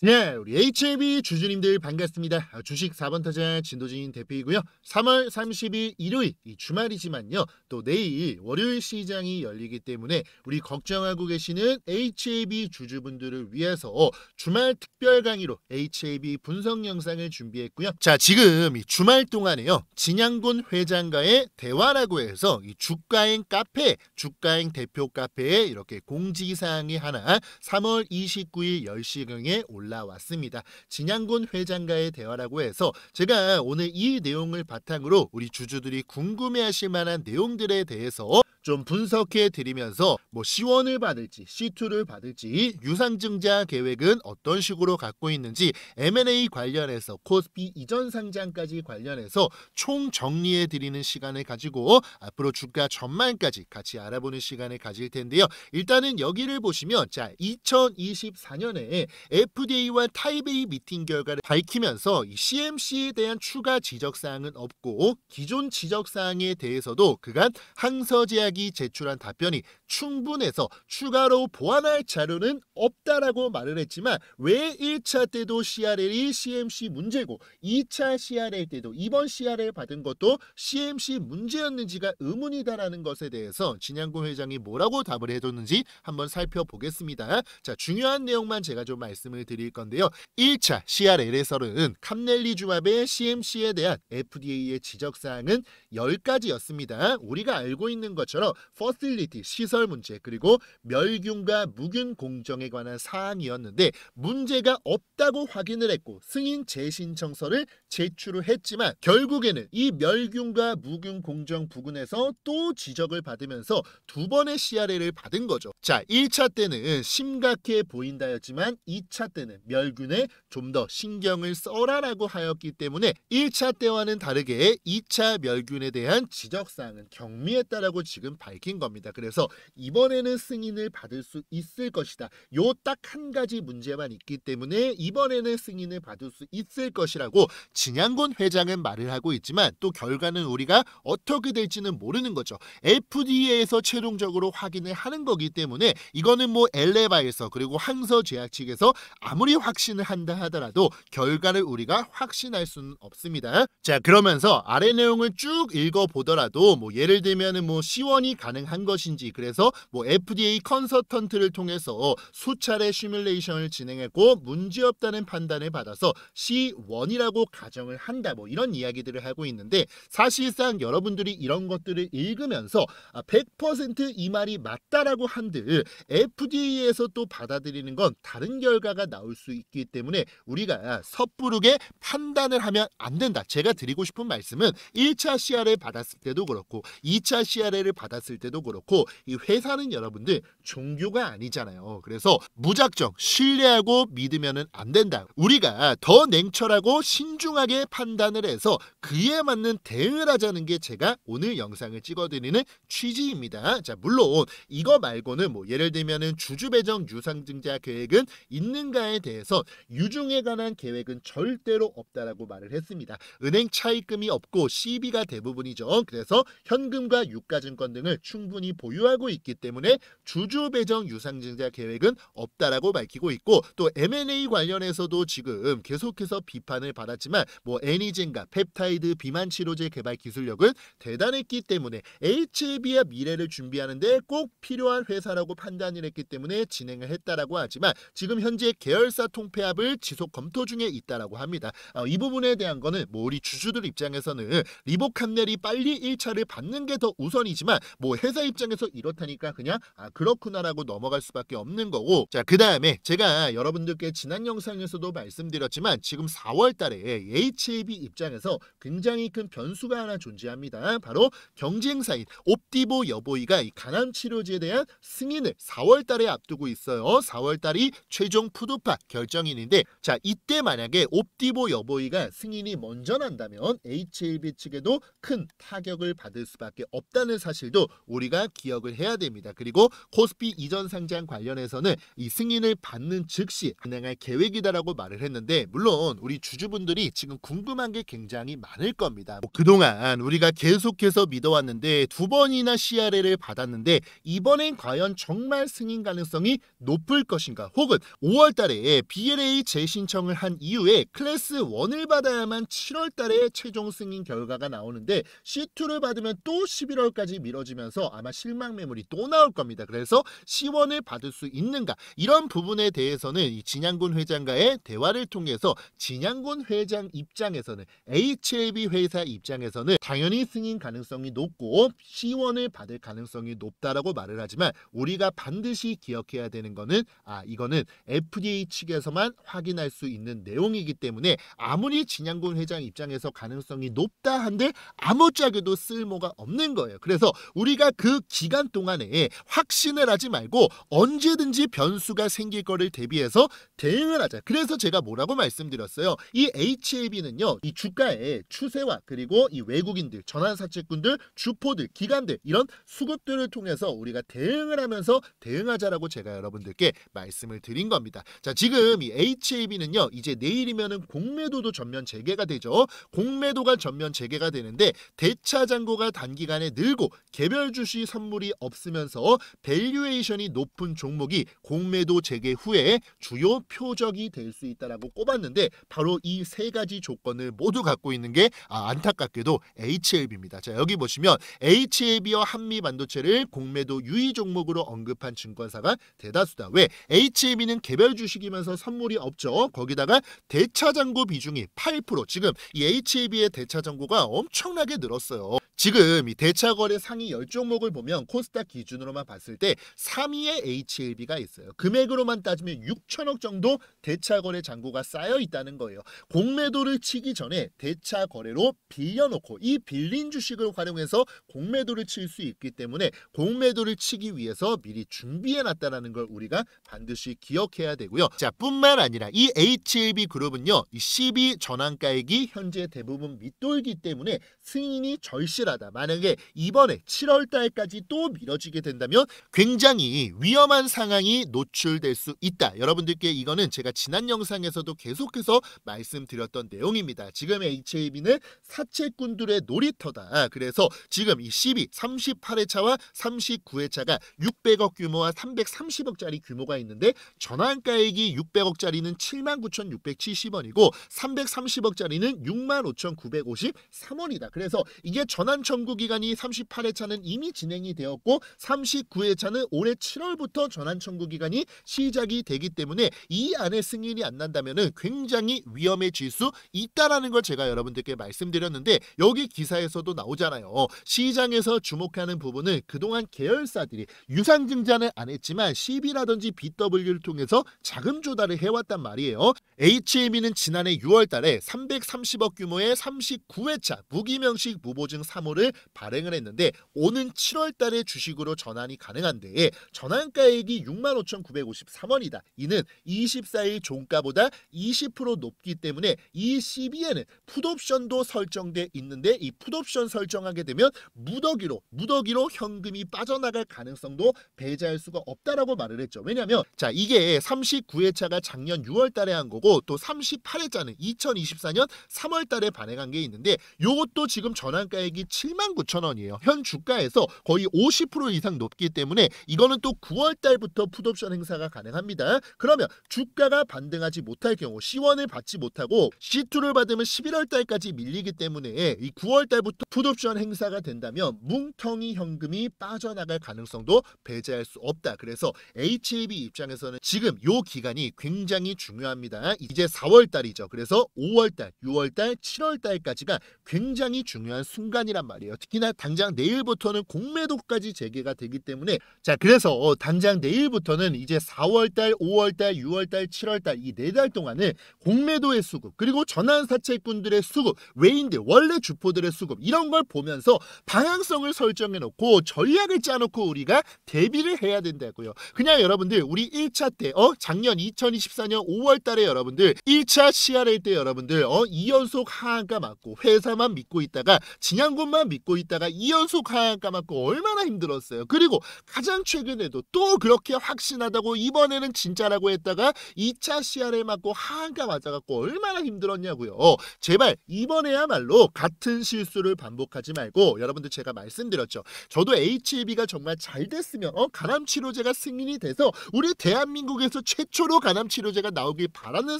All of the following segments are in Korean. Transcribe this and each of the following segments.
네, 우리 HLB 주주님들 반갑습니다. 주식 4번 타자 진도진 대표이고요. 3월 30일 일요일 이 주말이지만요. 또 내일 월요일 시장이 열리기 때문에 우리 걱정하고 계시는 HLB 주주분들을 위해서 주말 특별 강의로 HLB 분석 영상을 준비했고요. 자, 지금 이 주말 동안에요. 진양곤 회장과의 대화라고 해서 이 주가행 카페, 주가행 대표 카페에 이렇게 공지사항이 하나 3월 29일 10시경에 올라왔습니다. 진양곤 회장과의 대화라고 해서 제가 오늘 이 내용을 바탕으로 우리 주주들이 궁금해하실 만한 내용들에 대해서 좀 분석해 드리면서 뭐 C1을 받을지 C2를 받을지 유상증자 계획은 어떤 식으로 갖고 있는지 M&A 관련해서 코스피 이전 상장까지 관련해서 총 정리해 드리는 시간을 가지고 앞으로 주가 전망까지 같이 알아보는 시간을 가질 텐데요. 일단은 여기를 보시면 자 2024년에 FDA와 타이베이 미팅 결과를 밝히면서 이 CMC에 대한 추가 지적사항은 없고 기존 지적사항에 대해서도 그간 항서제약이 제출한 답변이 충분해서 추가로 보완할 자료는 없다라고 말을 했지만 왜 1차 때도 CRL이 CMC 문제고 2차 CRL 때도 이번 CRL 받은 것도 CMC 문제였는지가 의문이다라는 것에 대해서 진양곤 회장이 뭐라고 답을 해줬는지 한번 살펴보겠습니다. 자, 중요한 내용만 제가 좀 말씀을 드릴 건데요. 1차 CRL에서는 캄넬리주맙의 CMC에 대한 FDA의 지적사항은 10가지였습니다. 우리가 알고 있는 것처럼 퍼실리티 시설 문제 그리고 멸균과 무균 공정에 관한 사항이었는데 문제가 없다고 확인을 했고 승인 재신청서를 제출을 했지만 결국에는 이 멸균과 무균 공정 부분에서 또 지적을 받으면서 두 번의 CRL을 받은 거죠. 자, 1차 때는 심각해 보인다였지만 2차 때는 멸균에 좀 더 신경을 써라라고 하였기 때문에 1차 때와는 다르게 2차 멸균에 대한 지적사항은 경미했다라고 지금 밝힌 겁니다. 그래서 이번에는 승인을 받을 수 있을 것이다. 요 딱 한 가지 문제만 있기 때문에 이번에는 승인을 받을 수 있을 것이라고 진양곤 회장은 말을 하고 있지만 또 결과는 우리가 어떻게 될지는 모르는 거죠. FDA에서 최종적으로 확인을 하는 거기 때문에 이거는 뭐 엘레바에서 그리고 항서제약 측에서 아무리 확신을 한다 하더라도 결과를 우리가 확신할 수는 없습니다. 자, 그러면서 아래 내용을 쭉 읽어보더라도 뭐 예를 들면은 뭐 C1이 가능한 것인지 그래서 뭐 FDA 컨설턴트를 통해서 수차례 시뮬레이션을 진행했고 문제없다는 판단을 받아서 C1이라고 가정을 한다 뭐 이런 이야기들을 하고 있는데 사실상 여러분들이 이런 것들을 읽으면서 100%이 말이 맞다라고 한들 FDA에서 또 받아들이는 건 다른 결과가 나올 수 있기 때문에 우리가 섣부르게 판단을 하면 안 된다. 제가 드리고 싶은 말씀은 1차 CRL 받았을 때도 그렇고 2차 CRL을 받았을 때도 그렇고 이 회사는 여러분들 종교가 아니잖아요. 그래서 무작정 신뢰하고 믿으면 안 된다. 우리가 더 냉철하고 신중하게 판단을 해서 그에 맞는 대응을 하자는 게 제가 오늘 영상을 찍어드리는 취지입니다. 자, 물론 이거 말고는 뭐 예를 들면은 주주 배정 유상증자 계획은 있는가에 대해서 유중에 관한 계획은 절대로 없다라고 말을 했습니다. 은행 차입금이 없고 CB가 대부분이죠. 그래서 현금과 유가증권 등을 충분히 보유하고 있기 때문에 주주 배정 유상증자 계획은 없다라고 밝히고 있고 또 M&A 관련해서도 지금 계속해서 비판을 받았지만 뭐 애니젠과 펩타이드 비만 치료제 개발 기술력은 대단했기 때문에 HLB의 미래를 준비하는데 꼭 필요한 회사라고 판단을 했기 때문에 진행을 했다라고 하지만 지금 현재 계열사 통폐합을 지속 검토 중에 있다라고 합니다. 이 부분에 대한 거는 뭐 우리 주주들 입장에서는 리보캄넬이 빨리 1차를 받는 게 더 우선이지만 뭐 회사 입장에서 이렇다니까 그냥 그렇구나라고 넘어갈 수밖에 없는 거고 자, 그 다음에 제가 여러분들께 지난 영상에서도 말씀드렸지만 지금 4월 달에 HLB 입장에서 굉장히 큰 변수가 하나 존재합니다. 바로 경쟁사인 옵디보 여보이가 이 간암 치료제에 대한 승인을 4월 달에 앞두고 있어요. 4월 달이 최종 푸드파 결정일인데 자, 이때 만약에 옵디보 여보이가 승인이 먼저 난다면 HLB 측에도 큰 타격을 받을 수밖에 없다는 사실도 점도 우리가 기억을 해야 됩니다. 그리고 코스피 이전 상장 관련해서는 이 승인을 받는 즉시 진행할 계획이다라고 말을 했는데, 물론 우리 주주분들이 지금 궁금한 게 굉장히 많을 겁니다. 그동안 우리가 계속해서 믿어왔는데 두 번이나 CRL을 받았는데 이번엔 과연 정말 승인 가능성이 높을 것인가, 혹은 5월 달에 BLA 재신청을 한 이후에 클래스 1을 받아야만 7월 달에 최종 승인 결과가 나오는데 C2를 받으면 또 11월까지 미뤄지면서 아마 실망 매물이 또 나올 겁니다. 그래서 C1을 받을 수 있는가, 이런 부분에 대해서는 이 진양군 회장과의 대화를 통해서 진양군 회장 입장에서는, HLB 회사 입장에서는 당연히 승인 가능성이 높고 C1을 받을 가능성이 높다라고 말을 하지만, 우리가 반드시 기억해야 되는 거는 이거는 FDA 측에서만 확인할 수 있는 내용이기 때문에 아무리 진양군 회장 입장에서 가능성이 높다 한들 아무짝에도 쓸모가 없는 거예요. 그래서 우리가 그 기간 동안에 확신을 하지 말고 언제든지 변수가 생길 거를 대비해서 대응을 하자. 그래서 제가 뭐라고 말씀드렸어요. 이 HLB는요, 이 주가의 추세와 그리고 이 외국인들, 전환사채꾼들, 주포들, 기관들, 이런 수급들을 통해서 우리가 대응을 하면서 대응하자라고 제가 여러분들께 말씀을 드린 겁니다. 자, 지금 이 HLB는요, 이제 내일이면은 공매도도 전면 재개가 되죠. 공매도가 전면 재개가 되는데 대차 잔고가 단기간에 늘고 개별 주식 선물이 없으면서 밸류에이션이 높은 종목이 공매도 재개 후에 주요 표적이 될 수 있다라고 꼽았는데, 바로 이 세 가지 조건을 모두 갖고 있는 게 안타깝게도 HLB입니다. 자, 여기 보시면 HLB와 한미반도체를 공매도 유의 종목으로 언급한 증권사가 대다수다. 왜? HLB는 개별 주식이면서 선물이 없죠. 거기다가 대차 잔고 비중이 8%. 지금 이 HLB의 대차 잔고가 엄청나게 늘었어요. 지금 이 대차 거래 상위 10종목을 보면 코스닥 기준으로만 봤을 때 3위에 HLB가 있어요. 금액으로만 따지면 6천억 정도 대차 거래 잔고가 쌓여 있다는 거예요. 공매도를 치기 전에 대차 거래로 빌려놓고 이 빌린 주식을 활용해서 공매도를 칠 수 있기 때문에 공매도를 치기 위해서 미리 준비해놨다는 걸 우리가 반드시 기억해야 되고요. 자, 뿐만 아니라 이 HLB 그룹은요, 이 CB 전환가액이 현재 대부분 밑돌기 때문에 승인이 절실하다. 만약에 이번에 7월 달까지 또 미뤄지게 된다면 굉장히 위험한 상황이 노출될 수 있다. 여러분들께 이거는 제가 지난 영상에서도 계속해서 말씀드렸던 내용입니다. 지금 HLB는 사채꾼들의 놀이터다. 그래서 지금 이 CB 38회차와 39회차가 600억 규모와 330억짜리 규모가 있는데 전환가액이 600억짜리는 79,670원이고 330억짜리는 65,953원이다. 그래서 이게 전환 청구 기간이 38회차는 이미 진행이 되었고 39회차는 올해 7월부터 전환 청구 기간이 시작이 되기 때문에 이 안에 승인이 안 난다면은 굉장히 위험해질 수 있다라는 걸 제가 여러분들께 말씀드렸는데, 여기 기사에서도 나오잖아요. 시장에서 주목하는 부분은 그동안 계열사들이 유상증자는 안 했지만 CB라든지 BW를 통해서 자금 조달을 해왔단 말이에요. HLB는 지난해 6월 달에 330억 규모의 39회차 무기명식 무보증 3호를 발행을 했는데 오는 7월 달에 주식으로 전환이 가능한데 전환가액이 65,953원이다. 이는 24일 종가보다 20% 높기 때문에 이 CB에는 풋옵션도 설정돼 있는데 이 풋옵션 설정하게 되면 무더기로 현금이 빠져나갈 가능성도 배제할 수가 없다라고 말을 했죠. 왜냐하면 자, 이게 39회차가 작년 6월 달에 한 거고 또 38회차는 2024년 3월 달에 발행한 게 있는데 요것도 지금 전환가액이 79,000원이에요. 현 주가에서 거의 50% 이상 높기 때문에 이거는 또 9월 달부터 풋옵션 행사가 가능합니다. 그러면 주가가 반등하지 못할 경우 C1을 받지 못하고 C2를 받으면 11월 달까지 밀리기 때문에 이 9월 달부터 풋옵션 행사가 된다면 뭉텅이 현금이 빠져나갈 가능성도 배제할 수 없다. 그래서 HLB 입장에서는 지금 요 기간이 굉장히 중요합니다. 이제 4월 달이죠. 그래서 5월 달, 6월 달, 7월 달까지가 굉장히 중요한 순간이란 말이에요. 특히나 당장 내일부터는 공매도까지 재개가 되기 때문에 자, 그래서 당장 내일부터는 이제 4월 달, 5월 달, 6월 달, 7월 달 이 4달 동안은 공매도의 수급 그리고 전환사채꾼들의 수급, 외인들, 원래 주포들의 수급 이런 걸 보면서 방향성을 설정해 놓고 전략을 짜놓고 우리가 대비를 해야 된다고요. 그냥 여러분들 우리 1차 때 작년 2024년 5월 달에 여러분들 1차 CRL 때 여러분들 2연속 하한가 맞고 회사만 믿고 있다가 진양군 그것만 믿고 있다가 2연속 하한가 맞고 얼마나 힘들었어요. 그리고 가장 최근에도 또 그렇게 확신하다고 이번에는 진짜라고 했다가 2차 CR에 맞고 하한가 맞아갖고 얼마나 힘들었냐고요. 제발 이번에야말로 같은 실수를 반복하지 말고, 여러분들 제가 말씀드렸죠. 저도 HLB가 정말 잘 됐으면 간암치료제가 승인이 돼서 우리 대한민국에서 최초로 간암치료제가 나오길 바라는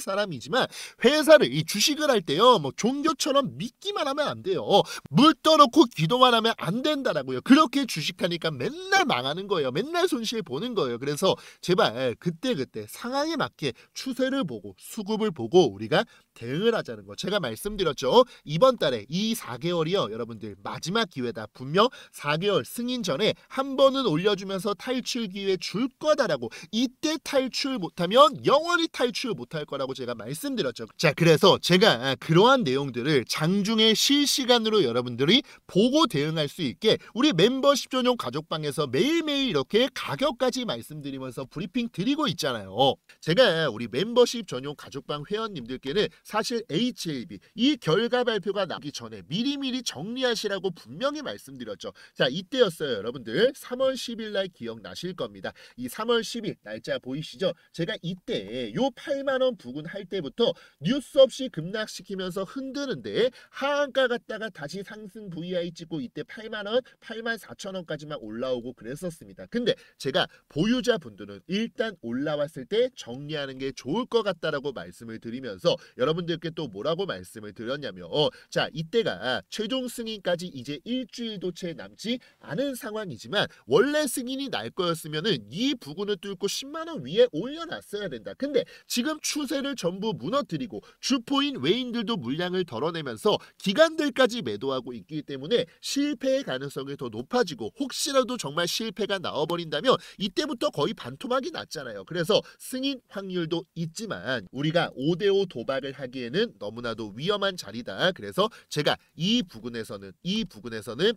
사람이지만, 회사를 이 주식을 할 때요 뭐 종교처럼 믿기만 하면 안 돼요. 물 떠놓고 기도만 하면 안 된다라고요. 그렇게 주식하니까 맨날 망하는 거예요. 맨날 손실 보는 거예요. 그래서 제발 그때그때 상황에 맞게 추세를 보고 수급을 보고 우리가 대응을 하자는 거 제가 말씀드렸죠. 이번 달에 이 4개월이요 여러분들 마지막 기회다. 분명 4개월 승인 전에 한 번은 올려주면서 탈출 기회 줄 거다라고. 이때 탈출 못하면 영원히 탈출 못할 거라고 제가 말씀드렸죠. 자, 그래서 제가 그러한 내용들을 장중에 실시간으로 여러분들이 보고 대응할 수 있게 우리 멤버십 전용 가족방에서 매일매일 이렇게 가격까지 말씀드리면서 브리핑 드리고 있잖아요. 제가 우리 멤버십 전용 가족방 회원님들께는 사실 HLB 이 결과 발표가 나기 전에 미리미리 정리하시라고 분명히 말씀드렸죠. 자, 이때였어요. 여러분들 3월 10일 날 기억나실 겁니다. 이 3월 10일 날짜 보이시죠? 제가 이때 요 8만원 부근 할 때부터 뉴스 없이 급락시키면서 흔드는데 하한가 갔다가 다시 상승 VI 찍고 이때 8만원, 84,000원까지만 올라오고 그랬었습니다. 근데 제가 보유자분들은 일단 올라왔을 때 정리하는 게 좋을 것 같다라고 말씀을 드리면서 여러분들께 또 뭐라고 말씀을 드렸냐면 자, 이때가 최종 승인까지 이제 일주일도 채 남지 않은 상황이지만 원래 승인이 날 거였으면은 이 부근을 뚫고 10만원 위에 올려놨어야 된다. 근데 지금 추세를 전부 무너뜨리고 주포인 외인들도 물량을 덜어내면서 기관들까지 매도하고 있기 때문에 실패의 가능성이 더 높아지고, 혹시라도 정말 실패가 나와버린다면 이때부터 거의 반토막이 났잖아요. 그래서 승인 확률도 있지만 우리가 5대5 도박을 하기에는 너무나도 위험한 자리다. 그래서 제가 이 부분에서는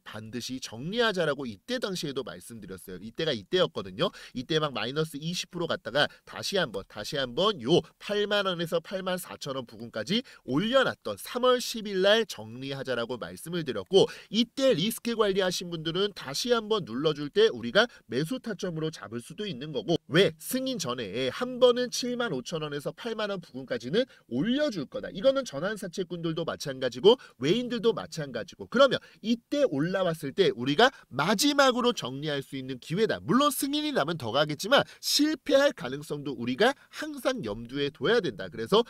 반드시 정리하자라고 이때 당시에도 말씀드렸어요. 이때가 이때였거든요. 이때 막 마이너스 20% 갔다가 다시 한번 요 8만원에서 84,000원 부근까지 올려놨던 3월 10일 날 정리하자라고 말씀을 드렸고, 이때 리스크 관리하신 분들은 다시 한번 눌러줄 때 우리가 매수 타점으로 잡을 수도 있는 거고, 왜 승인 전에 한 번은 75,000원에서 8만원 부근까지는 올려줄 거다. 이거는 전환사채꾼들도 마찬가지고 외인들도 마찬가지고. 그러면 이때 올라왔을 때 우리가 마지막으로 정리할 수 있는 기회다. 물론 승인이 나면 더 가겠지만 실패할 가능성도 우리가 항상 염두에 둬야 된다. 그래서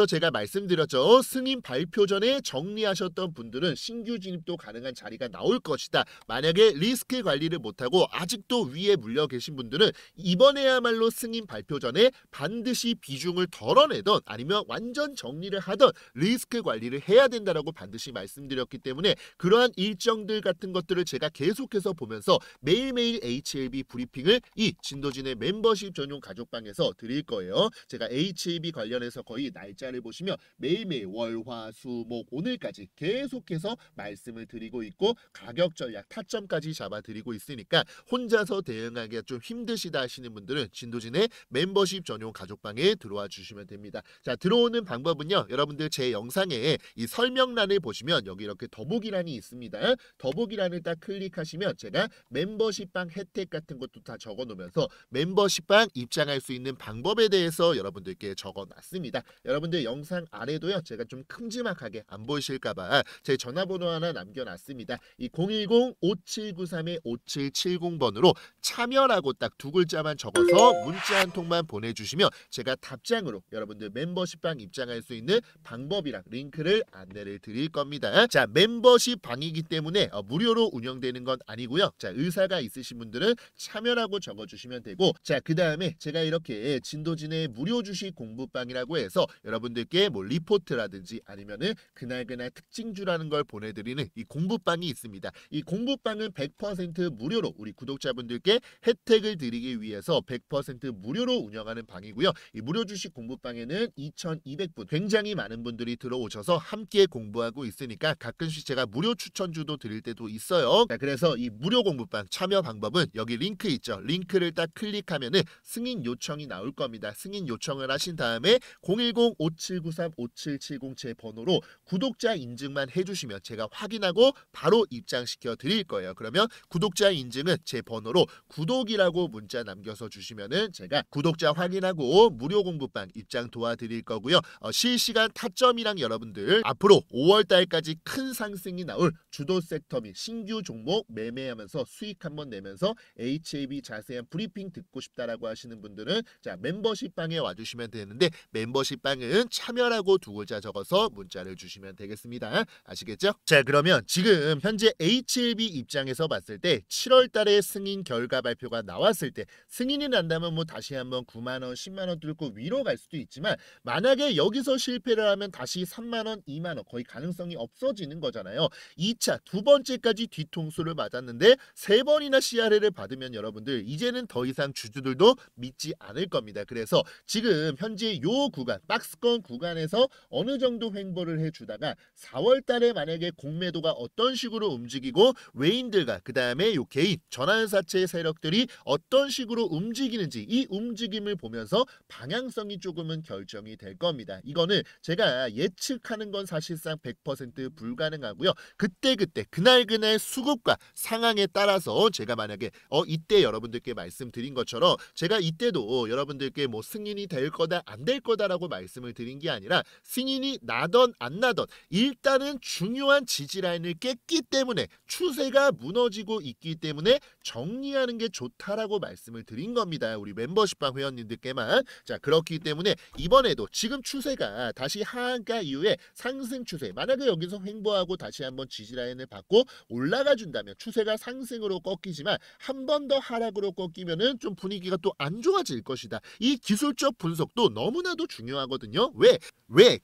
제가 말씀드렸죠. 승인 발표 전에 정리하셨던 분들은 신규 진입도 가능한 자리가 나올 것이다. 만약에 리스크 관리를 못하고 아직도 위에 물려 계신 분들은 이번에야말로 승인 발표 전에 반드시 비중을 덜어내던 아니면 완전 정리를 하던 리스크 관리를 해야 된다라고 반드시 말씀드렸기 때문에 그러한 일정들 같은 것들을 제가 계속해서 보면서 매일매일 HLB 브리핑을 이 진도진의 멤버십 전용 가족방에서 드릴 거예요. 제가 HLB 관련해서 거의 날짜를 보시면 매일매일 월, 화, 수, 목, 오늘까지 계속해서 말씀을 드리고 있고 가격 전략 타점까지 잡아드리고 있으니까 혼자서 대응하기가 좀 힘드시다 하시는 분들은 진도진의 멤버십 전용 가족방에 들어와 주시면 됩니다. 자, 들어오는 방법은요. 여러분들 제 영상에 이 설명란을 보시면 여기 이렇게 더보기란이 있습니다. 더보기란을 딱 클릭하시면 제가 멤버십방 혜택 같은 것도 다 적어놓으면서 멤버십방 입장할 수 있는 방법에 대해서 여러분들께 적어놨습니다. 여러분들 영상 아래도요. 제가 좀 큼지막하게 안 보이실까봐 제 전화번호 하나 남겨놨습니다. 이 010-5793-5770번으로 참여라고 딱 두 글자만 적어서 문자 한 통만 보내주시면 제가 답장으로 여러분들 멤버십방 입장할 수 있는 방법이랑 링크를 안내를 드릴 겁니다. 자, 멤버십 방이기 때문에 무료로 운영되는 건 아니고요. 자, 의사가 있으신 분들은 참여라고 적어주시면 되고, 자, 그 다음에 제가 이렇게 진도진의 무료 주식 공부방이라고 해서 여러분들께 뭐 리포트라든지 아니면은 그날 특징주라는 걸 보내드리는 이 공부방이 있습니다. 이 공부방은 100% 무료로 우리 구독자분들께 혜택을 드리기 위해서 100% 무료로 운영하는 방이고요. 이 무료 주식 공부방에는 2,200분 굉장히 많은 분들이 들어오셔서 함께 공부하고 있으니까 가끔씩 제가 무료 추천주도 드릴 때도 있어요. 자, 그래서 이 무료 공부방 참여 방법은 여기 링크 있죠. 링크를 딱 클릭하면은 승인 요청이 나올 겁니다. 승인 요청을 하신 다음에 010 010-5793-5770 제 번호로 구독자 인증만 해주시면 제가 확인하고 바로 입장시켜 드릴 거예요. 그러면 구독자 인증은 제 번호로 구독이라고 문자 남겨서 주시면은 제가 구독자 확인하고 무료 공부방 입장 도와드릴 거고요. 실시간 타점이랑 여러분들 앞으로 5월달까지 큰 상승이 나올 주도 섹터 및 신규 종목 매매하면서 수익 한번 내면서 HAB 자세한 브리핑 듣고 싶다라고 하시는 분들은 자 멤버십 방에 와주시면 되는데 멤버십 방은 참여라고 두 글자 적어서 문자를 주시면 되겠습니다. 아시겠죠? 자 그러면 지금 현재 HLB 입장에서 봤을 때 7월달에 승인 결과 발표가 나왔을 때 승인이 난다면 뭐 다시 한번 9만원 10만원 뚫고 위로 갈 수도 있지만 만약에 여기서 실패를 하면 다시 3만원 2만원 거의 가능성이 없어지는 거잖아요. 2차 두 번째까지 뒤통수를 맞았는데 3번이나 CRL을 받으면 여러분들 이제는 더 이상 주주들도 믿지 않을 겁니다. 그래서 지금 현재 요 구간 박스권 구간에서 어느 정도 횡보를 해주다가 4월달에 만약에 공매도가 어떤 식으로 움직이고 외인들과 그 다음에 요 개인 전환사채 세력들이 어떤 식으로 움직이는지 이 움직임을 보면서 방향성이 조금은 결정이 될 겁니다. 이거는 제가 예측하는 건 사실상 100% 불가능하고요. 그때 그날 수급과 상황에 따라서 제가 만약에 이때 여러분들께 말씀드린 것처럼 제가 이때도 여러분들께 뭐 승인이 될 거다 안 될 거다라고 말씀을 드린 게 아니라 승인이 나던 안 나던 일단은 중요한 지지라인을 깼기 때문에 추세가 무너지고 있기 때문에 정리하는 게 좋다라고 말씀을 드린 겁니다. 우리 멤버십방 회원님들께만. 자 그렇기 때문에 이번에도 지금 추세가 다시 하한가 이후에 상승 추세 만약에 여기서 횡보하고 다시 한번 지지라인을 받고 올라가 준다면 추세가 상승으로 꺾이지만 한 번 더 하락으로 꺾이면은 좀 분위기가 또 안 좋아질 것이다. 이 기술적 분석도 너무나도 중요하거든요. 왜?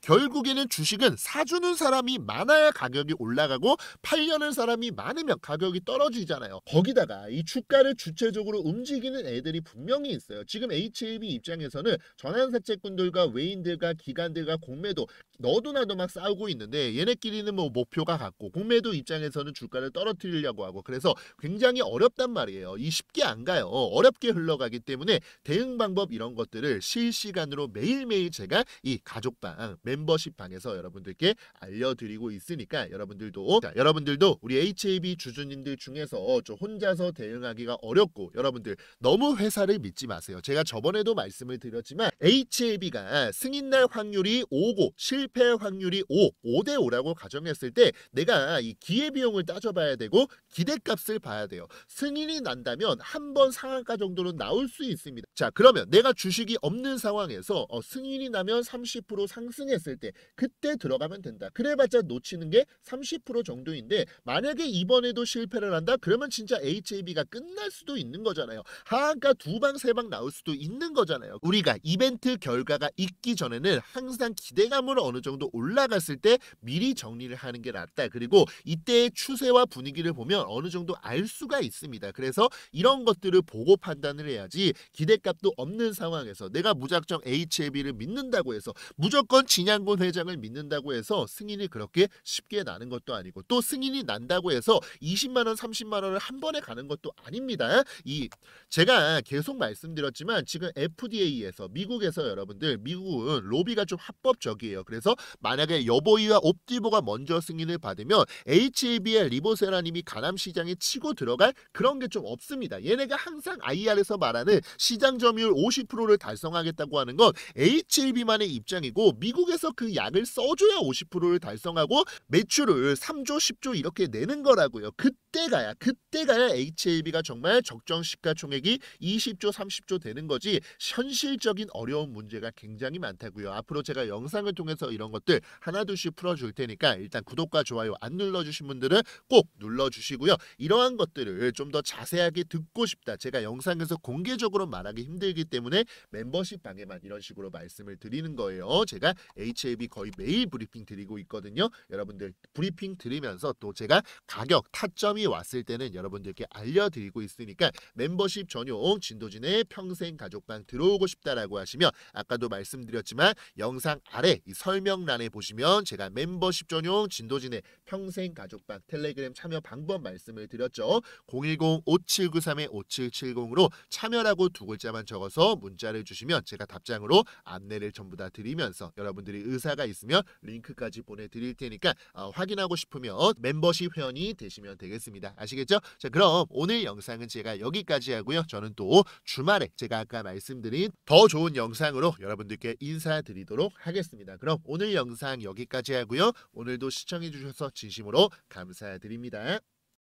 결국에는 주식은 사주는 사람이 많아야 가격이 올라가고 팔려는 사람이 많으면 가격이 떨어지잖아요. 거기다가 이 주가를 주체적으로 움직이는 애들이 분명히 있어요. 지금 HLB 입장에서는 전환사채꾼들과 외인들과 기관들과 공매도 너도 나도 막 싸우고 있는데 얘네끼리는 뭐 목표가 같고 공매도 입장에서는 주가를 떨어뜨리려고 하고 그래서 굉장히 어렵단 말이에요. 이 쉽게 안 가요. 어렵게 흘러가기 때문에 대응 방법 이런 것들을 실시간으로 매일매일 제가 이 가족방 멤버십 방에서 여러분들께 알려드리고 있으니까 여러분들도 우리 HAB 주주님들 중에서 좀 혼자서 대응하기가 어렵고 여러분들 너무 회사를 믿지 마세요. 제가 저번에도 말씀을 드렸지만 HAB가 승인날 확률이 5고 실패 확률이 5대 5라고 가정했을 때 내가 이 기회비용을 따져봐야 되고 기대값을 봐야 돼요. 승인이 난다면 한 번 상한가 정도는 나올 수 있습니다. 자 그러면 내가 주식이 없는 상황에서 승인이 나면 30% 상승했을 때 그때 들어가면 된다. 그래봤자 놓치는 게 30% 정도인데 만약에 이번에도 실패를 한다 그러면 진짜 HAB가 끝날 수도 있는 거잖아요. 하한가 2방 3방 나올 수도 있는 거잖아요. 우리가 이벤트 결과가 있기 전에는 항상 기대감을 어느 정도 올라갔을 때 미리 정리를 하는 게 낫다. 그리고 이때의 추세와 분위기를 보면 어느 정도 알 수가 있습니다. 그래서 이런 것들을 보고 판단을 해야지 기대값도 없는 상황에서 내가 무작정 HLB를 믿는다고 해서 무조건 진양곤 회장을 믿는다고 해서 승인이 그렇게 쉽게 나는 것도 아니고 또 승인이 난다고 해서 20만원 30만원을 한 번에 가는 것도 아닙니다. 제가 계속 말씀드렸지만 지금 FDA에서 미국에서 여러분들 미국은 로비가 좀 합법적이에요. 그래서 만약에 여보이와 옵티보가 먼저 승인을 받으면 HLB의 리보세라님이 가남시장에 치고 들어갈 그런 게 좀 없습니다. 얘네가 항상 IR에서 말하는 시장 점유율 50%를 달성하겠다고 하는 건 HLB만의 입장이고 미국에서 그 약을 써줘야 50%를 달성하고 매출을 3조 10조 이렇게 내는 거라고요. 그때 가야 HLB가 정말 적정 시가총액이 20조 30조 되는 거지 현실적인 어려운 문제가 굉장히 많다고요. 앞으로 제가 영상을 통해서 이런 것들 하나둘씩 풀어줄 테니까 일단 구독과 좋아요 안 눌러주신 분들은 꼭 눌러주시고요. 이러한 것들을 좀 더 자세하게 듣고 싶다. 제가 영상에서 공개적으로 말하기 힘들기 때문에 멤버십 방에만 이런 식으로 말씀을 드리는 거예요. 제가 HLB 거의 매일 브리핑 드리고 있거든요. 여러분들 브리핑 드리면서 또 제가 가격 타점이 왔을 때는 여러분들께 알려드리고 있으니까 멤버십 전용 진도진의 평생 가족방 들어오고 싶다라고 하시면 아까도 말씀드렸지만 영상 아래 이 설명란에 보시면 제가 멤버십 전용 진도진의 평생 가족방 텔레그램 참여 방법 말씀을 드렸죠. 010-5793-5770으로 참여라고 두 글자만 적어서 문자를 주시면 제가 답장으로 안내를 전부 다 드리면서 여러분들이 의사가 있으면 링크까지 보내드릴 테니까 확인하고 싶으면 멤버십 회원이 되시면 되겠습니다. 아시겠죠? 자, 그럼 오늘 영상은 제가 여기까지 하고요. 저는 또 주말에 제가 아까 말씀드린 더 좋은 영상으로 여러분들께 인사드리도록 하겠습니다. 그럼 오늘 영상 여기까지 하고요. 오늘도 시청해 주셔서 진심으로 감사드립니다.